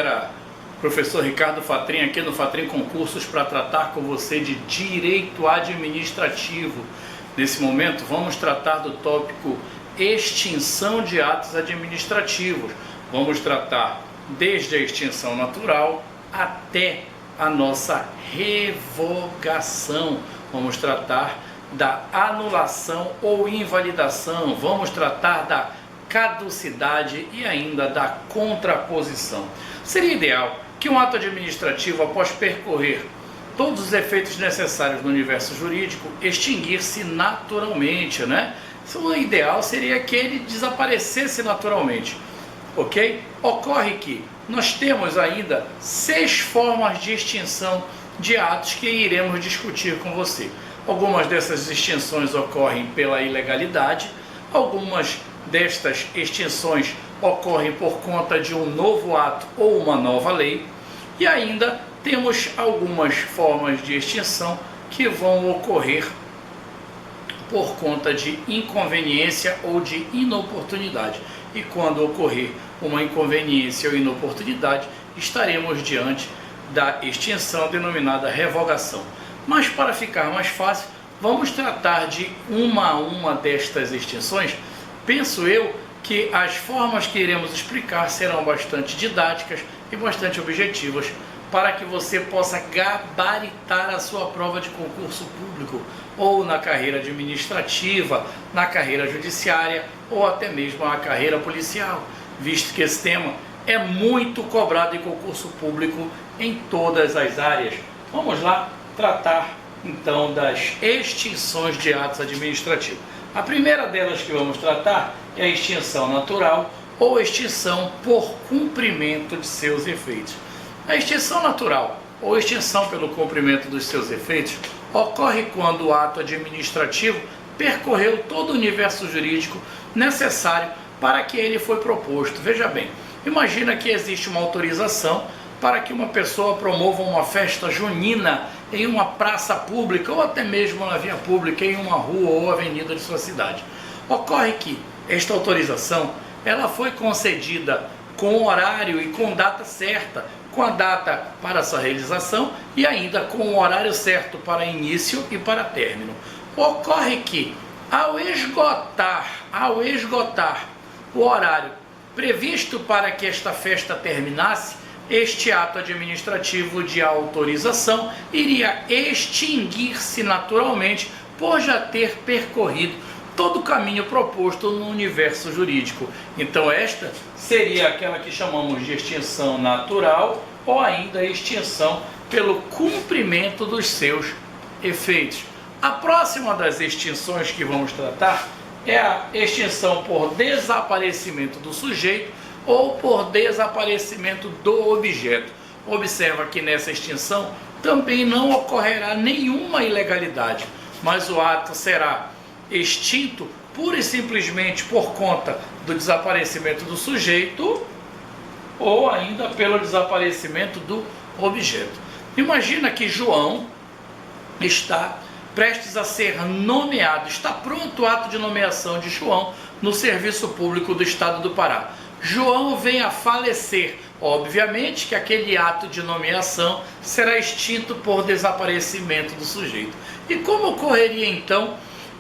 galera, professor Ricardo Fatrin aqui no Fatrin Concursos para tratar com você de direito administrativo. Nesse momento vamos tratar do tópico extinção de atos administrativos. Vamos tratar desde a extinção natural até a nossa revogação. Vamos tratar da anulação ou invalidação. Vamos tratar da caducidade e ainda da contraposição. Seria ideal que um ato administrativo, após percorrer todos os efeitos necessários no universo jurídico, extinguir-se naturalmente, né? O ideal seria que ele desaparecesse naturalmente, ok? Ocorre que nós temos ainda 6 formas de extinção de atos que iremos discutir com você. Algumas dessas extinções ocorrem pela ilegalidade, algumas destas extinções ocorrem por conta de um novo ato ou uma nova lei, e ainda temos algumas formas de extinção que vão ocorrer por conta de inconveniência ou de inoportunidade. E quando ocorrer uma inconveniência ou inoportunidade, estaremos diante da extinção denominada revogação. Mas para ficar mais fácil, vamos tratar de uma a uma destas extinções. Penso eu que as formas que iremos explicar serão bastante didáticas e bastante objetivas para que você possa gabaritar a sua prova de concurso público ou na carreira administrativa, na carreira judiciária ou até mesmo na carreira policial, visto que esse tema é muito cobrado em concurso público em todas as áreas. Vamos lá tratar então das extinções de atos administrativos. A primeira delas que vamos tratar é a extinção natural ou extinção por cumprimento de seus efeitos. A extinção natural ou extinção pelo cumprimento dos seus efeitos ocorre quando o ato administrativo percorreu todo o universo jurídico necessário para que ele foi proposto. Veja bem, imagina que existe uma autorização para que uma pessoa promova uma festa junina em uma praça pública ou até mesmo na via pública, em uma rua ou avenida de sua cidade. Ocorre que esta autorização ela foi concedida com horário e com data certa, com a data para sua realização e ainda com o horário certo para início e para término. Ocorre que ao esgotar o horário previsto para que esta festa terminasse, este ato administrativo de autorização iria extinguir-se naturalmente por já ter percorrido todo o caminho proposto no universo jurídico. Então esta seria aquela que chamamos de extinção natural ou ainda extinção pelo cumprimento dos seus efeitos. A próxima das extinções que vamos tratar é a extinção por desaparecimento do sujeito ou por desaparecimento do objeto. Observa que nessa extinção também não ocorrerá nenhuma ilegalidade, mas o ato será extinto pura e simplesmente por conta do desaparecimento do sujeito ou ainda pelo desaparecimento do objeto. Imagina que João está prestes a ser nomeado, está pronto o ato de nomeação de João no Serviço Público do Estado do Pará. João vem a falecer. Obviamente que aquele ato de nomeação será extinto por desaparecimento do sujeito. E como ocorreria então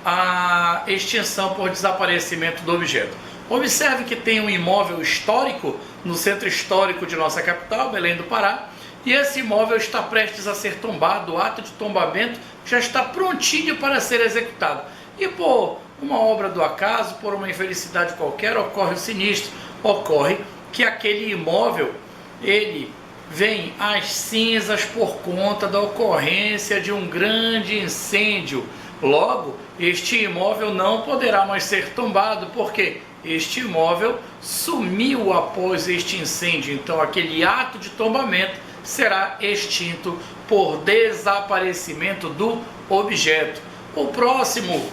a extinção por desaparecimento do objeto? Observe que tem um imóvel histórico no centro histórico de nossa capital, Belém do Pará, e esse imóvel está prestes a ser tombado, o ato de tombamento já está prontinho para ser executado. E por uma obra do acaso, por uma infelicidade qualquer, ocorre o sinistro, ocorre que aquele imóvel, ele vem às cinzas por conta da ocorrência de um grande incêndio. Logo, este imóvel não poderá mais ser tombado, porque este imóvel sumiu após este incêndio. Então, aquele ato de tombamento será extinto por desaparecimento do objeto. O próximo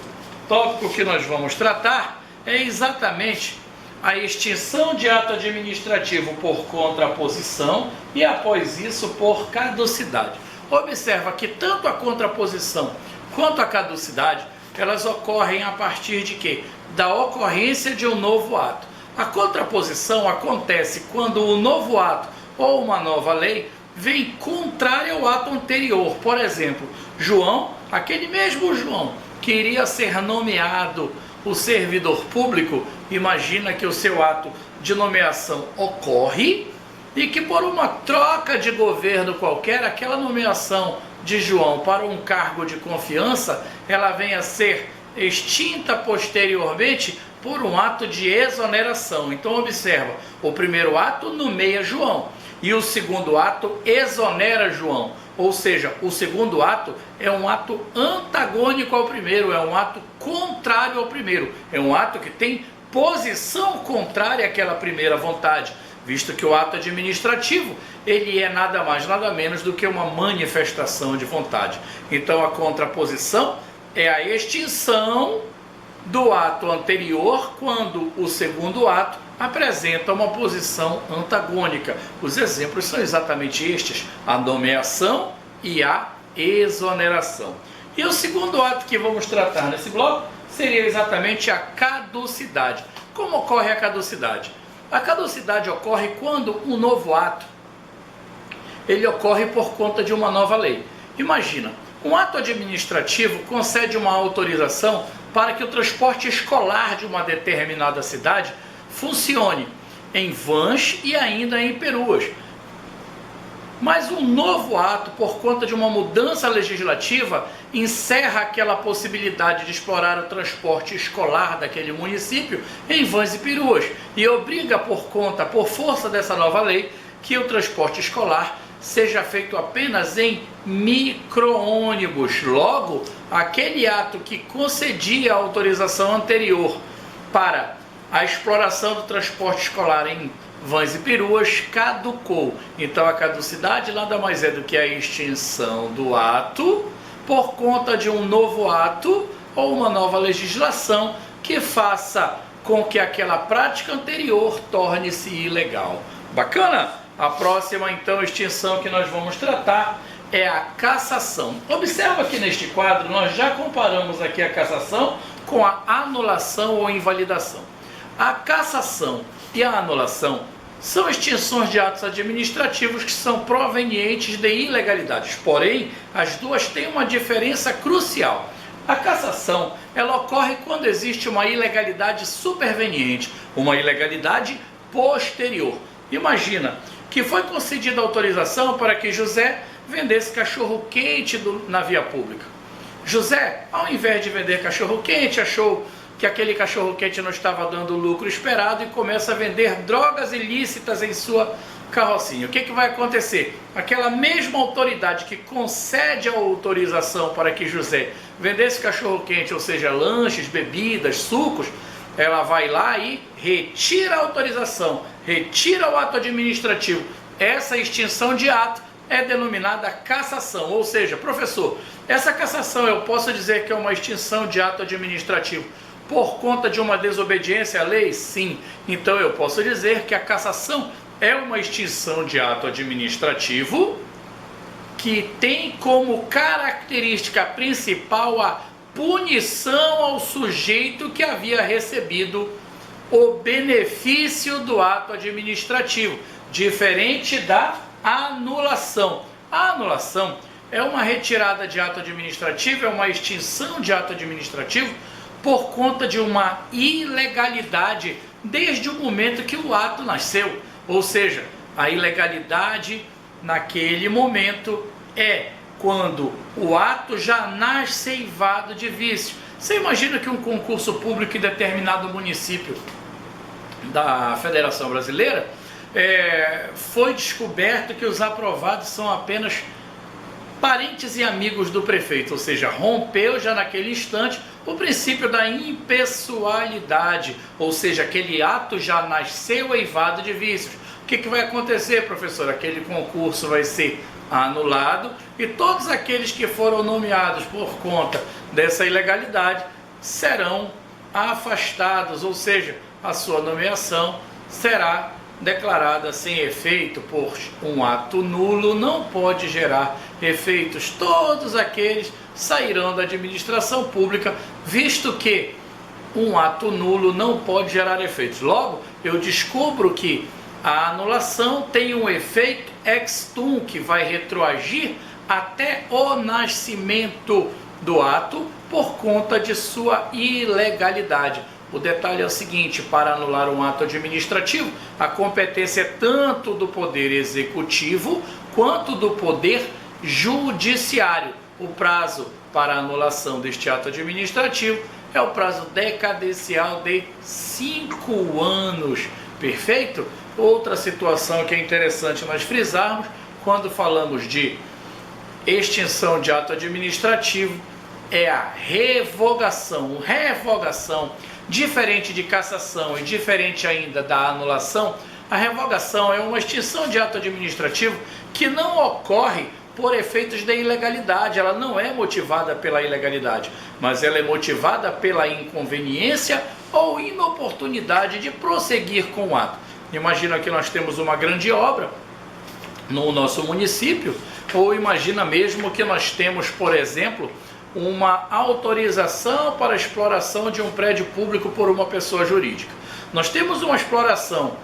tópico que nós vamos tratar é exatamente a extinção de ato administrativo por contraposição e, após isso, por caducidade. Observa que tanto a contraposição quanto a caducidade, elas ocorrem a partir de quê? Da ocorrência de um novo ato. A contraposição acontece quando o novo ato ou uma nova lei vem contrária ao ato anterior. Por exemplo, João, aquele mesmo João que iria ser nomeado o servidor público, imagina que o seu ato de nomeação ocorre e que por uma troca de governo qualquer, aquela nomeação de João para um cargo de confiança, ela venha a ser extinta posteriormente por um ato de exoneração. Então observa, o primeiro ato nomeia João e o segundo ato exonera João. Ou seja, o segundo ato é um ato antagônico ao primeiro, é um ato contrário ao primeiro, é um ato que tem posição contrária àquela primeira vontade, visto que o ato administrativo, ele é nada mais, nada menos do que uma manifestação de vontade. Então a contraposição é a extinção do ato anterior quando o segundo ato apresenta uma posição antagônica. Os exemplos são exatamente estes: a nomeação e a exoneração. E o segundo ato que vamos tratar nesse bloco seria exatamente a caducidade. Como ocorre a caducidade? A caducidade ocorre quando um novo ato, ele ocorre por conta de uma nova lei. Imagina, um ato administrativo concede uma autorização para que o transporte escolar de uma determinada cidade funcione em vans e ainda em peruas. Mas um novo ato, por conta de uma mudança legislativa, encerra aquela possibilidade de explorar o transporte escolar daquele município em vans e peruas e obriga por força dessa nova lei, que o transporte escolar seja feito apenas em micro-ônibus. Logo, aquele ato que concedia a autorização anterior para a exploração do transporte escolar em vans e peruas caducou. Então a caducidade nada mais é do que a extinção do ato por conta de um novo ato ou uma nova legislação que faça com que aquela prática anterior torne-se ilegal. Bacana? A próxima, então, extinção que nós vamos tratar é a cassação. Observa que neste quadro nós já comparamos aqui a cassação com a anulação ou invalidação. A cassação e a anulação são extinções de atos administrativos que são provenientes de ilegalidades. Porém, as duas têm uma diferença crucial. A cassação, ela ocorre quando existe uma ilegalidade superveniente, uma ilegalidade posterior. Imagina que foi concedida autorização para que José vendesse cachorro-quente na via pública. José, ao invés de vender cachorro-quente, achou que aquele cachorro-quente não estava dando o lucro esperado e começa a vender drogas ilícitas em sua carrocinha. O que vai acontecer? Aquela mesma autoridade que concede a autorização para que José vendesse cachorro-quente, ou seja, lanches, bebidas, sucos, ela vai lá e retira a autorização, retira o ato administrativo. Essa extinção de ato é denominada cassação. Ou seja, professor, essa cassação eu posso dizer que é uma extinção de ato administrativo por conta de uma desobediência à lei? Sim. Então eu posso dizer que a cassação é uma extinção de ato administrativo que tem como característica principal a punição ao sujeito que havia recebido o benefício do ato administrativo, diferente da anulação. A anulação é uma retirada de ato administrativo, é uma extinção de ato administrativo por conta de uma ilegalidade desde o momento que o ato nasceu. Ou seja, a ilegalidade naquele momento é quando o ato já nasce eivado de vício. Você imagina que um concurso público em determinado município da Federação Brasileira foi descoberto que os aprovados são apenas parentes e amigos do prefeito, ou seja, rompeu já naquele instante o princípio da impessoalidade, ou seja, aquele ato já nasceu eivado de vícios. O que vai acontecer, professor? Aquele concurso vai ser anulado e todos aqueles que foram nomeados por conta dessa ilegalidade serão afastados, ou seja, a sua nomeação será declarada sem efeito, por um ato nulo não pode gerar efeitos. Todos aqueles sairão da administração pública, visto que um ato nulo não pode gerar efeitos. Logo, eu descubro que A anulação tem um efeito ex tunc, que vai retroagir até o nascimento do ato por conta de sua ilegalidade. O detalhe é o seguinte: para anular um ato administrativo, a competência é tanto do Poder Executivo quanto do Poder Judiciário. O prazo para anulação deste ato administrativo é o prazo decadencial de 5 anos. Perfeito? Outra situação que é interessante nós frisarmos quando falamos de extinção de ato administrativo é a revogação. Revogação, diferente de cassação e diferente ainda da anulação, a revogação é uma extinção de ato administrativo que não ocorre por efeitos de ilegalidade. Ela não é motivada pela ilegalidade, mas ela é motivada pela inconveniência ou inoportunidade de prosseguir com o ato. Imagina que nós temos uma grande obra no nosso município, ou imagina mesmo que nós temos, por exemplo, uma autorização para a exploração de um prédio público por uma pessoa jurídica. Nós temos uma exploração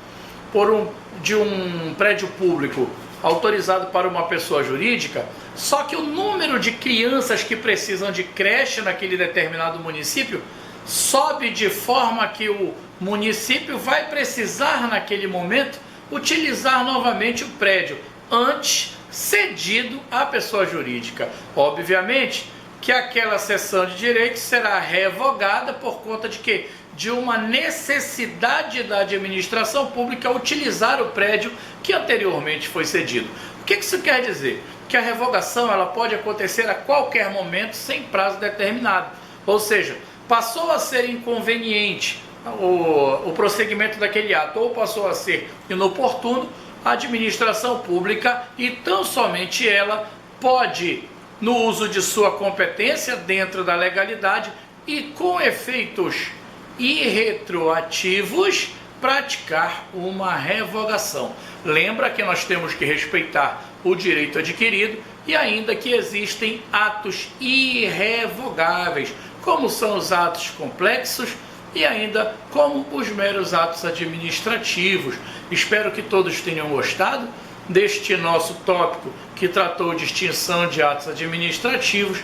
de um prédio público autorizado para uma pessoa jurídica, só que o número de crianças que precisam de creche naquele determinado município sobe de forma que o município vai precisar naquele momento utilizar novamente o prédio antes cedido à pessoa jurídica. Obviamente que aquela cessão de direitos será revogada por conta de quê? De uma necessidade da administração pública utilizar o prédio que anteriormente foi cedido. O que isso quer dizer? Que a revogação ela pode acontecer a qualquer momento sem prazo determinado. Ou seja, passou a ser inconveniente o prosseguimento daquele ato ou passou a ser inoportuno, a administração pública e tão somente ela pode, no uso de sua competência dentro da legalidade e com efeitos irretroativos, praticar uma revogação. Lembra que nós temos que respeitar o direito adquirido e ainda que existem atos irrevogáveis, como são os atos complexos e ainda como os meros atos administrativos. Espero que todos tenham gostado deste nosso tópico que tratou de extinção de atos administrativos.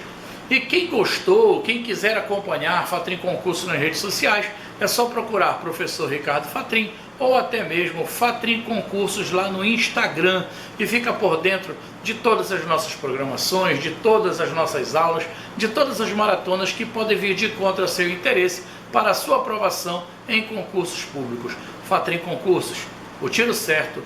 E quem gostou, quem quiser acompanhar Fatrim Concurso nas redes sociais, é só procurar Professor Ricardo Fatrim ou até mesmo Fatrim Concursos lá no Instagram e fica por dentro de todas as nossas programações, de todas as nossas aulas, de todas as maratonas que podem vir de encontro ao seu interesse para a sua aprovação em concursos públicos. Fatrim Concursos, o tiro certo